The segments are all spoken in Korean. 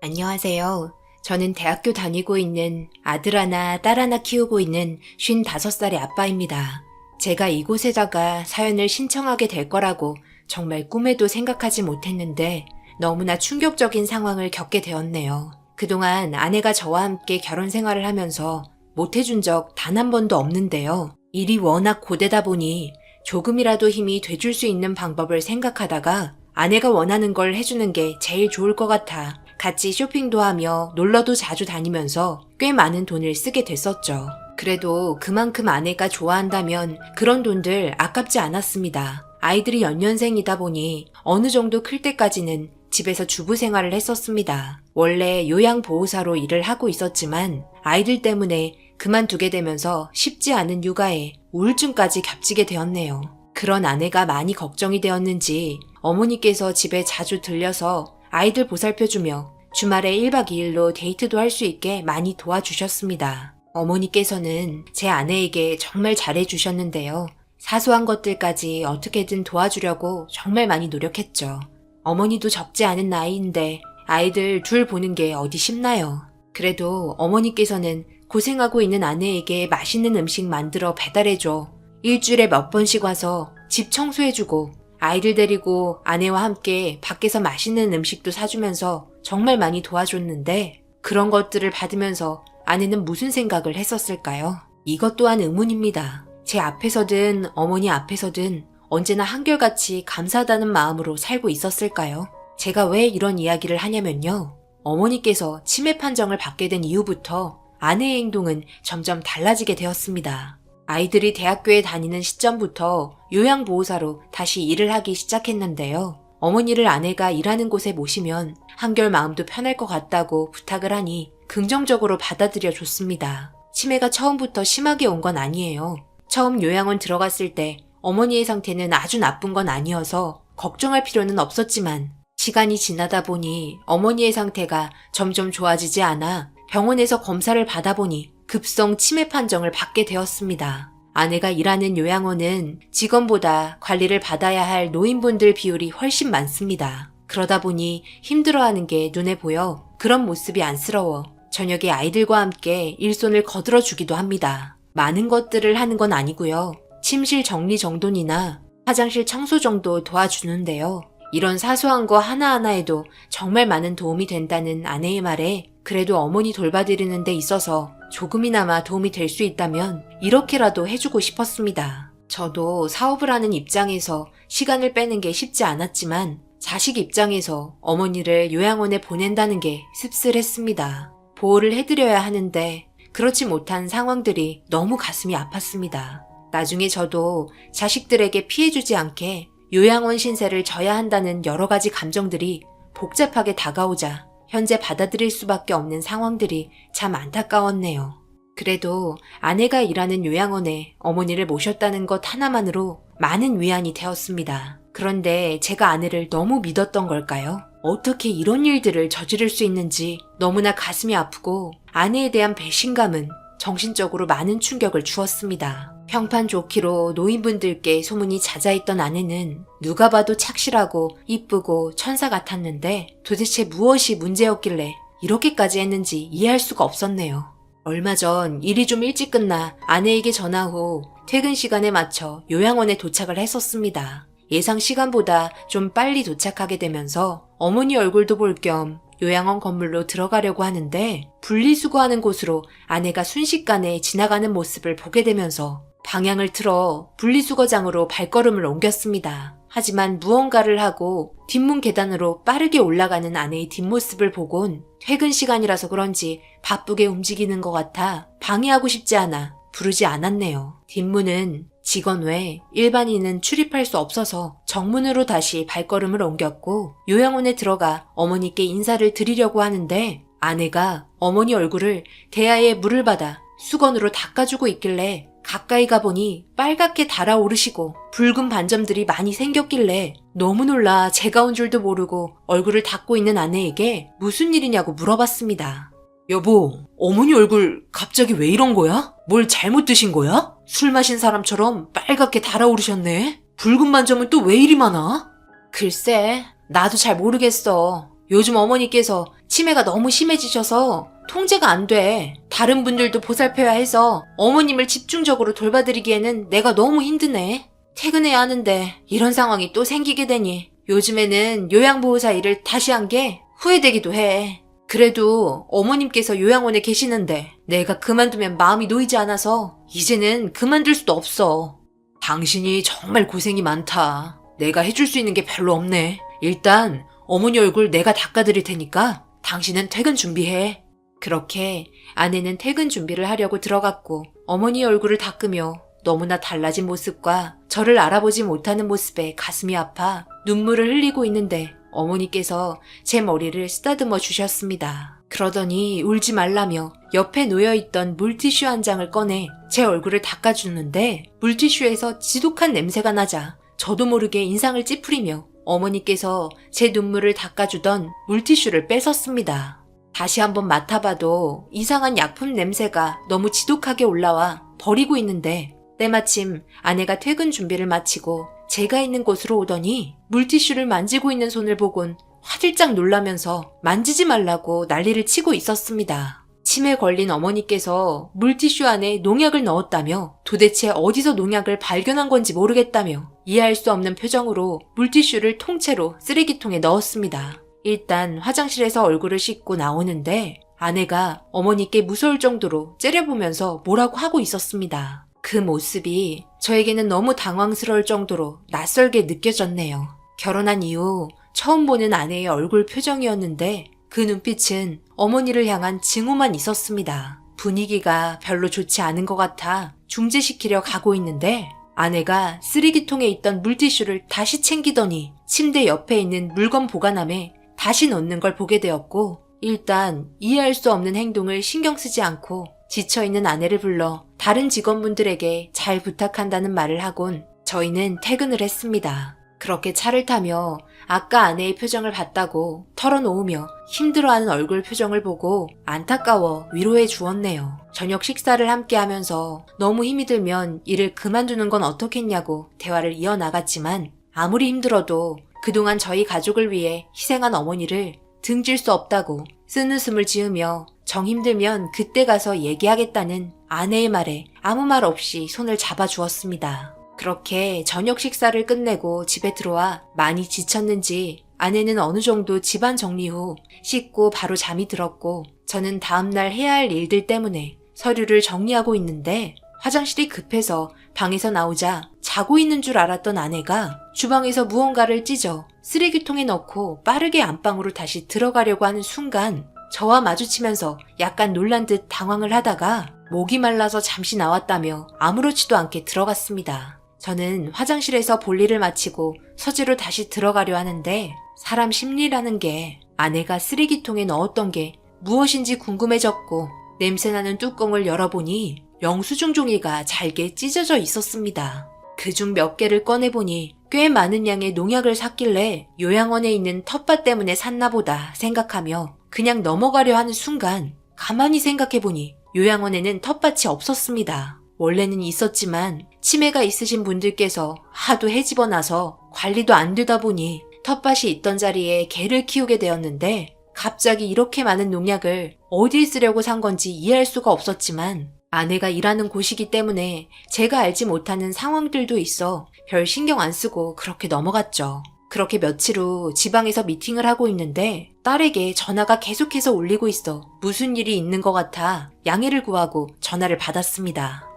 안녕하세요. 저는 대학교 다니고 있는 아들 하나, 딸 하나 키우고 있는 55살의 아빠입니다. 제가 이곳에다가 사연을 신청하게 될 거라고 정말 꿈에도 생각하지 못했는데 너무나 충격적인 상황을 겪게 되었네요. 그동안 아내가 저와 함께 결혼 생활을 하면서 못해준 적 단 한 번도 없는데요. 일이 워낙 고되다 보니 조금이라도 힘이 돼줄 수 있는 방법을 생각하다가 아내가 원하는 걸 해주는 게 제일 좋을 것 같아 같이 쇼핑도 하며 놀러도 자주 다니면서 꽤 많은 돈을 쓰게 됐었죠. 그래도 그만큼 아내가 좋아한다면 그런 돈들 아깝지 않았습니다. 아이들이 연년생이다 보니 어느 정도 클 때까지는 집에서 주부 생활을 했었습니다. 원래 요양보호사로 일을 하고 있었지만 아이들 때문에 그만두게 되면서 쉽지 않은 육아에 우울증까지 겹치게 되었네요. 그런 아내가 많이 걱정이 되었는지 어머니께서 집에 자주 들려서 아이들 보살펴주며 주말에 1박 2일로 데이트도 할 수 있게 많이 도와주셨습니다. 어머니께서는 제 아내에게 정말 잘해주셨는데요. 사소한 것들까지 어떻게든 도와주려고 정말 많이 노력했죠. 어머니도 적지 않은 나이인데 아이들 둘 보는 게 어디 쉽나요? 그래도 어머니께서는 고생하고 있는 아내에게 맛있는 음식 만들어 배달해줘. 일주일에 몇 번씩 와서 집 청소해주고 아이들 데리고 아내와 함께 밖에서 맛있는 음식도 사주면서 정말 많이 도와줬는데 그런 것들을 받으면서 아내는 무슨 생각을 했었을까요? 이것 또한 의문입니다. 제 앞에서든 어머니 앞에서든 언제나 한결같이 감사하다는 마음으로 살고 있었을까요? 제가 왜 이런 이야기를 하냐면요. 어머니께서 치매 판정을 받게 된 이후부터 아내의 행동은 점점 달라지게 되었습니다. 아이들이 대학교에 다니는 시점부터 요양보호사로 다시 일을 하기 시작했는데요. 어머니를 아내가 일하는 곳에 모시면 한결 마음도 편할 것 같다고 부탁을 하니 긍정적으로 받아들여 줬습니다. 치매가 처음부터 심하게 온 건 아니에요. 처음 요양원 들어갔을 때 어머니의 상태는 아주 나쁜 건 아니어서 걱정할 필요는 없었지만 시간이 지나다 보니 어머니의 상태가 점점 좋아지지 않아 병원에서 검사를 받아보니 급성 치매 판정을 받게 되었습니다. 아내가 일하는 요양원은 직원보다 관리를 받아야 할 노인분들 비율이 훨씬 많습니다. 그러다 보니 힘들어하는 게 눈에 보여 그런 모습이 안쓰러워 저녁에 아이들과 함께 일손을 거들어 주기도 합니다. 많은 것들을 하는 건 아니고요. 침실 정리 정돈이나 화장실 청소 정도 도와주는데요. 이런 사소한 거 하나하나에도 정말 많은 도움이 된다는 아내의 말에 그래도 어머니 돌봐드리는 데 있어서 조금이나마 도움이 될 수 있다면 이렇게라도 해주고 싶었습니다. 저도 사업을 하는 입장에서 시간을 빼는 게 쉽지 않았지만 자식 입장에서 어머니를 요양원에 보낸다는 게 씁쓸했습니다. 보호를 해드려야 하는데 그렇지 못한 상황들이 너무 가슴이 아팠습니다. 나중에 저도 자식들에게 피해주지 않게 요양원 신세를 져야 한다는 여러 가지 감정들이 복잡하게 다가오자 현재 받아들일 수밖에 없는 상황들이 참 안타까웠네요. 그래도 아내가 일하는 요양원에 어머니를 모셨다는 것 하나만으로 많은 위안이 되었습니다. 그런데 제가 아내를 너무 믿었던 걸까요? 어떻게 이런 일들을 저지를 수 있는지 너무나 가슴이 아프고 아내에 대한 배신감은 정신적으로 많은 충격을 주었습니다. 평판 좋기로 노인분들께 소문이 잦아있던 아내는 누가 봐도 착실하고 이쁘고 천사 같았는데 도대체 무엇이 문제였길래 이렇게까지 했는지 이해할 수가 없었네요. 얼마 전 일이 좀 일찍 끝나 아내에게 전화 후 퇴근 시간에 맞춰 요양원에 도착을 했었습니다. 예상 시간보다 좀 빨리 도착하게 되면서 어머니 얼굴도 볼 겸 요양원 건물로 들어가려고 하는데 분리수거하는 곳으로 아내가 순식간에 지나가는 모습을 보게 되면서 방향을 틀어 분리수거장으로 발걸음을 옮겼습니다. 하지만 무언가를 하고 뒷문 계단으로 빠르게 올라가는 아내의 뒷모습을 보곤 퇴근 시간이라서 그런지 바쁘게 움직이는 것 같아 방해하고 싶지 않아 부르지 않았네요. 뒷문은 직원 외 일반인은 출입할 수 없어서 정문으로 다시 발걸음을 옮겼고 요양원에 들어가 어머니께 인사를 드리려고 하는데 아내가 어머니 얼굴을 대야에 물을 받아 수건으로 닦아주고 있길래 가까이 가보니 빨갛게 달아오르시고 붉은 반점들이 많이 생겼길래 너무 놀라 제가 온 줄도 모르고 얼굴을 닦고 있는 아내에게 무슨 일이냐고 물어봤습니다. 여보, 어머니 얼굴 갑자기 왜 이런 거야? 뭘 잘못 드신 거야? 술 마신 사람처럼 빨갛게 달아오르셨네? 붉은 반점은 또 왜 이리 많아? 글쎄, 나도 잘 모르겠어. 요즘 어머니께서 치매가 너무 심해지셔서 통제가 안 돼. 다른 분들도 보살펴야 해서 어머님을 집중적으로 돌봐드리기에는 내가 너무 힘드네. 퇴근해야 하는데 이런 상황이 또 생기게 되니 요즘에는 요양보호사 일을 다시 한 게 후회되기도 해. 그래도 어머님께서 요양원에 계시는데 내가 그만두면 마음이 놓이지 않아서 이제는 그만둘 수도 없어. 당신이 정말 고생이 많다. 내가 해줄 수 있는 게 별로 없네. 일단 어머니 얼굴 내가 닦아드릴 테니까 당신은 퇴근 준비해. 그렇게 아내는 퇴근 준비를 하려고 들어갔고 어머니 얼굴을 닦으며 너무나 달라진 모습과 저를 알아보지 못하는 모습에 가슴이 아파 눈물을 흘리고 있는데 어머니께서 제 머리를 쓰다듬어 주셨습니다. 그러더니 울지 말라며 옆에 놓여있던 물티슈 한 장을 꺼내 제 얼굴을 닦아주는데 물티슈에서 지독한 냄새가 나자 저도 모르게 인상을 찌푸리며 어머니께서 제 눈물을 닦아주던 물티슈를 뺏었습니다. 다시 한번 맡아봐도 이상한 약품 냄새가 너무 지독하게 올라와 버리고 있는데 때마침 아내가 퇴근 준비를 마치고 제가 있는 곳으로 오더니 물티슈를 만지고 있는 손을 보곤 화들짝 놀라면서 만지지 말라고 난리를 치고 있었습니다. 치매 걸린 어머니께서 물티슈 안에 농약을 넣었다며 도대체 어디서 농약을 발견한 건지 모르겠다며 이해할 수 없는 표정으로 물티슈를 통째로 쓰레기통에 넣었습니다. 일단 화장실에서 얼굴을 씻고 나오는데 아내가 어머니께 무서울 정도로 째려보면서 뭐라고 하고 있었습니다. 그 모습이 저에게는 너무 당황스러울 정도로 낯설게 느껴졌네요. 결혼한 이후 처음 보는 아내의 얼굴 표정이었는데 그 눈빛은 어머니를 향한 증오만 있었습니다. 분위기가 별로 좋지 않은 것 같아 중재시키려 가고 있는데 아내가 쓰레기통에 있던 물티슈를 다시 챙기더니 침대 옆에 있는 물건 보관함에 다시 넣는 걸 보게 되었고 일단 이해할 수 없는 행동을 신경 쓰지 않고 지쳐있는 아내를 불러 다른 직원분들에게 잘 부탁한다는 말을 하곤 저희는 퇴근을 했습니다. 그렇게 차를 타며 아까 아내의 표정을 봤다고 털어놓으며 힘들어하는 얼굴 표정을 보고 안타까워 위로해 주었네요. 저녁 식사를 함께 하면서 너무 힘이 들면 일을 그만두는 건 어떻겠냐고 대화를 이어나갔지만 아무리 힘들어도 그동안 저희 가족을 위해 희생한 어머니를 등질 수 없다고 쓴웃음을 지으며 정 힘들면 그때 가서 얘기하겠다는 아내의 말에 아무 말 없이 손을 잡아주었습니다. 그렇게 저녁 식사를 끝내고 집에 들어와 많이 지쳤는지 아내는 어느 정도 집안 정리 후 씻고 바로 잠이 들었고 저는 다음날 해야 할 일들 때문에 서류를 정리하고 있는데 화장실이 급해서 방에서 나오자 자고 있는 줄 알았던 아내가 주방에서 무언가를 찢어 쓰레기통에 넣고 빠르게 안방으로 다시 들어가려고 하는 순간 저와 마주치면서 약간 놀란 듯 당황을 하다가 목이 말라서 잠시 나왔다며 아무렇지도 않게 들어갔습니다. 저는 화장실에서 볼일을 마치고 서재로 다시 들어가려 하는데 사람 심리라는 게 아내가 쓰레기통에 넣었던 게 무엇인지 궁금해졌고 냄새나는 뚜껑을 열어보니 영수증 종이가 잘게 찢어져 있었습니다. 그중 몇 개를 꺼내보니 꽤 많은 양의 농약을 샀길래 요양원에 있는 텃밭 때문에 샀나 보다 생각하며 그냥 넘어가려 하는 순간 가만히 생각해보니 요양원에는 텃밭이 없었습니다. 원래는 있었지만 치매가 있으신 분들께서 하도 헤집어놔서 관리도 안 되다 보니 텃밭이 있던 자리에 개를 키우게 되었는데 갑자기 이렇게 많은 농약을 어디에 쓰려고 산 건지 이해할 수가 없었지만 아내가 일하는 곳이기 때문에 제가 알지 못하는 상황들도 있어 별 신경 안 쓰고 그렇게 넘어갔죠. 그렇게 며칠 후 지방에서 미팅을 하고 있는데 딸에게 전화가 계속해서 울리고 있어 무슨 일이 있는 것 같아 양해를 구하고 전화를 받았습니다.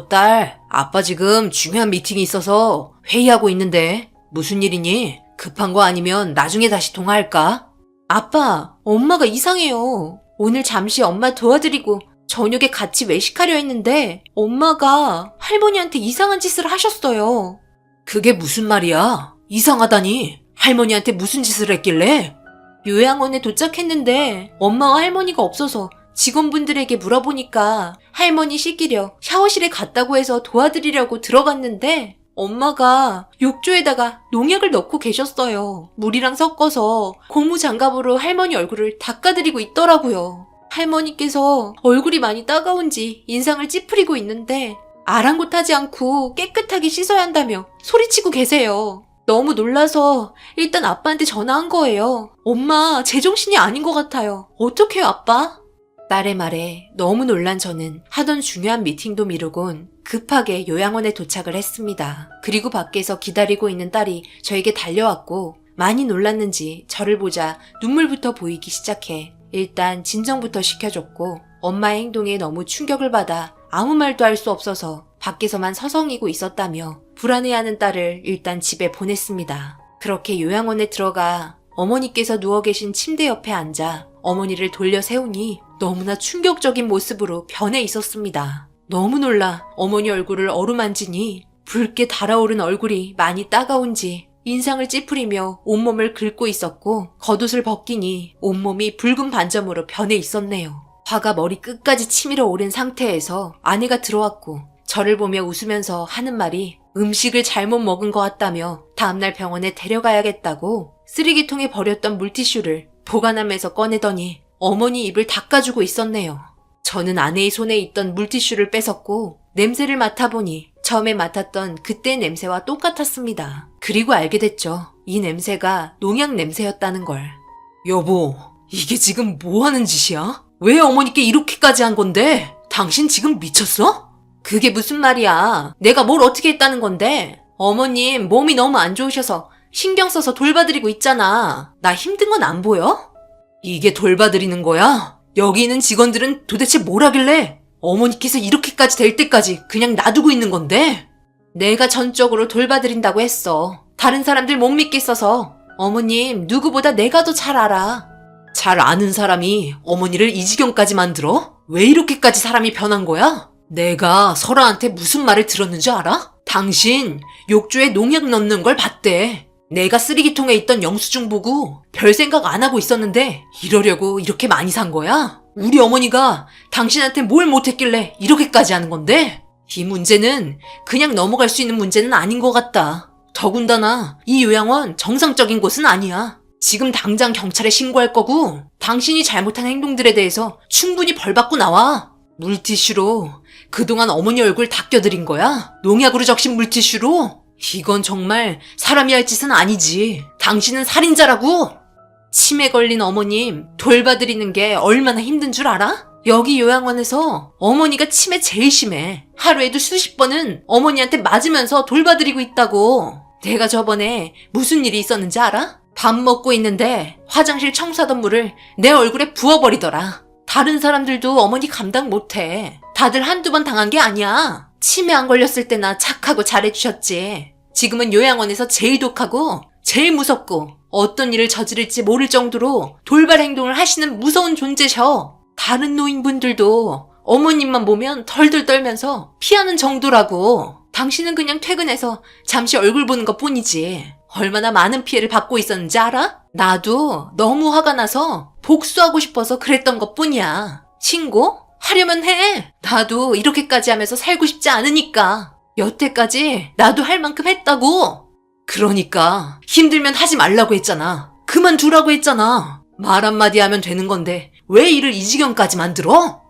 딸, 아빠 지금 중요한 미팅이 있어서 회의하고 있는데 무슨 일이니? 급한 거 아니면 나중에 다시 통화할까? 아빠, 엄마가 이상해요. 오늘 잠시 엄마 도와드리고 저녁에 같이 외식하려 했는데 엄마가 할머니한테 이상한 짓을 하셨어요. 그게 무슨 말이야? 이상하다니? 할머니한테 무슨 짓을 했길래? 요양원에 도착했는데 엄마와 할머니가 없어서 직원분들에게 물어보니까 할머니 씻기려 샤워실에 갔다고 해서 도와드리려고 들어갔는데 엄마가 욕조에다가 농약을 넣고 계셨어요. 물이랑 섞어서 고무장갑으로 할머니 얼굴을 닦아드리고 있더라고요. 할머니께서 얼굴이 많이 따가운지 인상을 찌푸리고 있는데 아랑곳하지 않고 깨끗하게 씻어야 한다며 소리치고 계세요. 너무 놀라서 일단 아빠한테 전화한 거예요. 엄마, 제정신이 아닌 것 같아요. 어떡해요, 아빠? 딸의 말에 너무 놀란 저는 하던 중요한 미팅도 미루곤 급하게 요양원에 도착을 했습니다. 그리고 밖에서 기다리고 있는 딸이 저에게 달려왔고 많이 놀랐는지 저를 보자 눈물부터 보이기 시작해 일단 진정부터 시켜줬고 엄마의 행동에 너무 충격을 받아 아무 말도 할 수 없어서 밖에서만 서성이고 있었다며 불안해하는 딸을 일단 집에 보냈습니다. 그렇게 요양원에 들어가 어머니께서 누워 계신 침대 옆에 앉아 어머니를 돌려 세우니 너무나 충격적인 모습으로 변해 있었습니다. 너무 놀라 어머니 얼굴을 어루만지니 붉게 달아오른 얼굴이 많이 따가운지 인상을 찌푸리며 온몸을 긁고 있었고 겉옷을 벗기니 온몸이 붉은 반점으로 변해 있었네요. 화가 머리 끝까지 치밀어 오른 상태에서 아내가 들어왔고 저를 보며 웃으면서 하는 말이 음식을 잘못 먹은 것 같다며 다음날 병원에 데려가야겠다고 쓰레기통에 버렸던 물티슈를 보관함에서 꺼내더니 어머니 입을 닦아주고 있었네요. 저는 아내의 손에 있던 물티슈를 뺏었고 냄새를 맡아보니 처음에 맡았던 그때의 냄새와 똑같았습니다. 그리고 알게 됐죠. 이 냄새가 농약 냄새였다는 걸. 여보, 이게 지금 뭐 하는 짓이야? 왜 어머니께 이렇게까지 한 건데? 당신 지금 미쳤어? 그게 무슨 말이야. 내가 뭘 어떻게 했다는 건데? 어머님 몸이 너무 안 좋으셔서 신경 써서 돌봐드리고 있잖아. 나 힘든 건 안 보여? 이게 돌봐드리는 거야? 여기 있는 직원들은 도대체 뭘 하길래 어머니께서 이렇게까지 될 때까지 그냥 놔두고 있는 건데? 내가 전적으로 돌봐드린다고 했어. 다른 사람들 못 믿겠어서. 어머님 누구보다 내가 더 잘 알아. 잘 아는 사람이 어머니를 이 지경까지 만들어? 왜 이렇게까지 사람이 변한 거야? 내가 설아한테 무슨 말을 들었는지 알아? 당신 욕조에 농약 넣는 걸 봤대. 내가 쓰레기통에 있던 영수증 보고 별 생각 안 하고 있었는데 이러려고 이렇게 많이 산 거야? 우리 어머니가 당신한테 뭘 못했길래 이렇게까지 하는 건데? 이 문제는 그냥 넘어갈 수 있는 문제는 아닌 것 같다. 더군다나 이 요양원 정상적인 곳은 아니야. 지금 당장 경찰에 신고할 거고 당신이 잘못한 행동들에 대해서 충분히 벌 받고 나와. 물티슈로 그동안 어머니 얼굴 닦여드린 거야? 농약으로 적신 물티슈로? 이건 정말 사람이 할 짓은 아니지. 당신은 살인자라고? 치매 걸린 어머님 돌봐드리는 게 얼마나 힘든 줄 알아? 여기 요양원에서 어머니가 치매 제일 심해. 하루에도 수십 번은 어머니한테 맞으면서 돌봐드리고 있다고. 내가 저번에 무슨 일이 있었는지 알아? 밥 먹고 있는데 화장실 청소하던 물을 내 얼굴에 부어버리더라. 다른 사람들도 어머니 감당 못해. 다들 한두 번 당한 게 아니야. 치매 안 걸렸을 때나 착하고 잘해주셨지. 지금은 요양원에서 제일 독하고 제일 무섭고 어떤 일을 저지를지 모를 정도로 돌발 행동을 하시는 무서운 존재셔. 다른 노인분들도 어머님만 보면 덜덜 떨면서 피하는 정도라고. 당신은 그냥 퇴근해서 잠시 얼굴 보는 것 뿐이지. 얼마나 많은 피해를 받고 있었는지 알아? 나도 너무 화가 나서 복수하고 싶어서 그랬던 것 뿐이야. 신고? 하려면 해. 나도 이렇게까지 하면서 살고 싶지 않으니까. 여태까지 나도 할 만큼 했다고. 그러니까 힘들면 하지 말라고 했잖아. 그만두라고 했잖아. 말 한마디 하면 되는 건데 왜 일을 이 지경까지 만들어?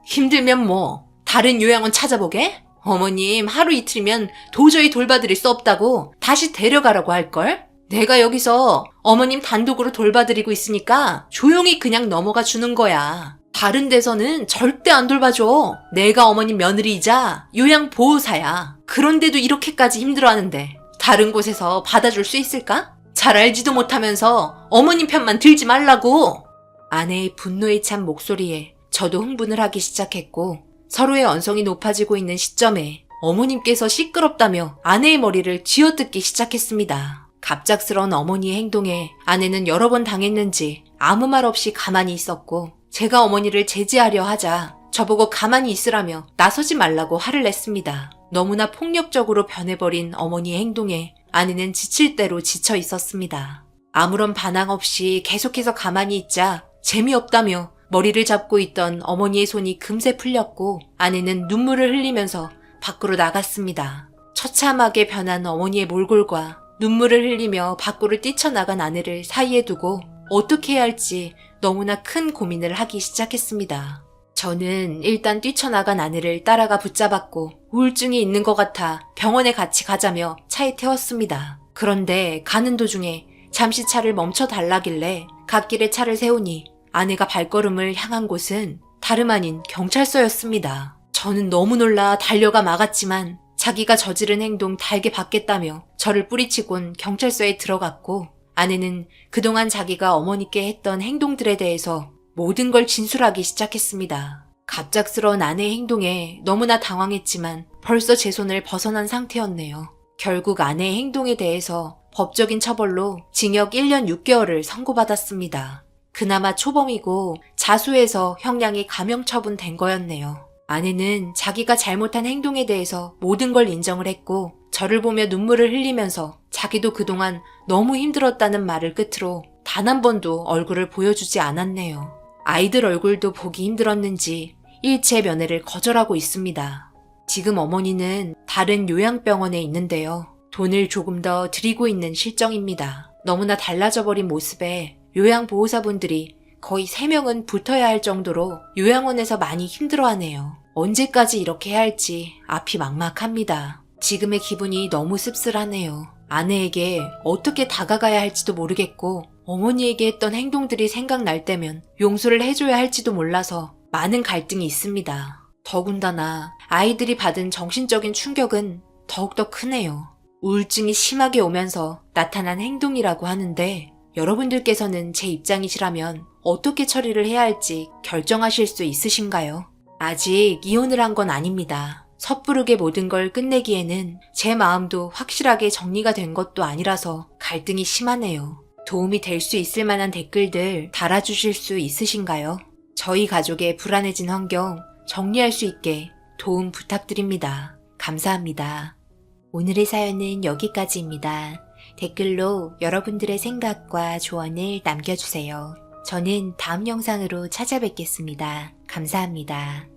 힘들면 뭐 다른 요양원 찾아보게? 어머님 하루 이틀이면 도저히 돌봐드릴 수 없다고 다시 데려가라고 할걸? 내가 여기서 어머님 단독으로 돌봐드리고 있으니까 조용히 그냥 넘어가 주는 거야. 다른 데서는 절대 안 돌봐줘. 내가 어머님 며느리이자 요양보호사야. 그런데도 이렇게까지 힘들어하는데 다른 곳에서 받아줄 수 있을까? 잘 알지도 못하면서 어머님 편만 들지 말라고. 아내의 분노에 찬 목소리에 저도 흥분을 하기 시작했고 서로의 언성이 높아지고 있는 시점에 어머님께서 시끄럽다며 아내의 머리를 쥐어뜯기 시작했습니다. 갑작스러운 어머니의 행동에 아내는 여러 번 당했는지 아무 말 없이 가만히 있었고 제가 어머니를 제지하려 하자 저보고 가만히 있으라며 나서지 말라고 화를 냈습니다. 너무나 폭력적으로 변해버린 어머니의 행동에 아내는 지칠 대로 지쳐 있었습니다. 아무런 반항 없이 계속해서 가만히 있자 재미없다며 머리를 잡고 있던 어머니의 손이 금세 풀렸고 아내는 눈물을 흘리면서 밖으로 나갔습니다. 처참하게 변한 어머니의 몰골과 눈물을 흘리며 밖으로 뛰쳐나간 아내를 사이에 두고 어떻게 해야 할지 너무나 큰 고민을 하기 시작했습니다. 저는 일단 뛰쳐나간 아내를 따라가 붙잡았고 우울증이 있는 것 같아 병원에 같이 가자며 차에 태웠습니다. 그런데 가는 도중에 잠시 차를 멈춰 달라길래 갓길에 차를 세우니 아내가 발걸음을 향한 곳은 다름 아닌 경찰서였습니다. 저는 너무 놀라 달려가 막았지만 자기가 저지른 행동 달게 받겠다며 저를 뿌리치곤 경찰서에 들어갔고, 아내는 그동안 자기가 어머니께 했던 행동들에 대해서 모든 걸 진술하기 시작했습니다. 갑작스러운 아내의 행동에 너무나 당황했지만 벌써 제 손을 벗어난 상태였네요. 결국 아내의 행동에 대해서 법적인 처벌로 징역 1년 6개월을 선고받았습니다. 그나마 초범이고 자수해서 형량이 감형 처분된 거였네요. 아내는 자기가 잘못한 행동에 대해서 모든 걸 인정을 했고, 저를 보며 눈물을 흘리면서 자기도 그동안 너무 힘들었다는 말을 끝으로 단 한 번도 얼굴을 보여주지 않았네요. 아이들 얼굴도 보기 힘들었는지 일체 면회를 거절하고 있습니다. 지금 어머니는 다른 요양병원에 있는데요. 돈을 조금 더 드리고 있는 실정입니다. 너무나 달라져 버린 모습에 요양보호사분들이 거의 3명은 붙어야 할 정도로 요양원에서 많이 힘들어하네요. 언제까지 이렇게 해야 할지 앞이 막막합니다. 지금의 기분이 너무 씁쓸하네요. 아내에게 어떻게 다가가야 할지도 모르겠고, 어머니에게 했던 행동들이 생각날 때면 용서를 해줘야 할지도 몰라서 많은 갈등이 있습니다. 더군다나 아이들이 받은 정신적인 충격은 더욱더 크네요. 우울증이 심하게 오면서 나타난 행동이라고 하는데, 여러분들께서는 제 입장이시라면 어떻게 처리를 해야 할지 결정하실 수 있으신가요? 아직 이혼을 한 건 아닙니다. 섣부르게 모든 걸 끝내기에는 제 마음도 확실하게 정리가 된 것도 아니라서 갈등이 심하네요. 도움이 될 수 있을 만한 댓글들 달아주실 수 있으신가요? 저희 가족의 불안해진 환경 정리할 수 있게 도움 부탁드립니다. 감사합니다. 오늘의 사연은 여기까지입니다. 댓글로 여러분들의 생각과 조언을 남겨주세요. 저는 다음 영상으로 찾아뵙겠습니다. 감사합니다.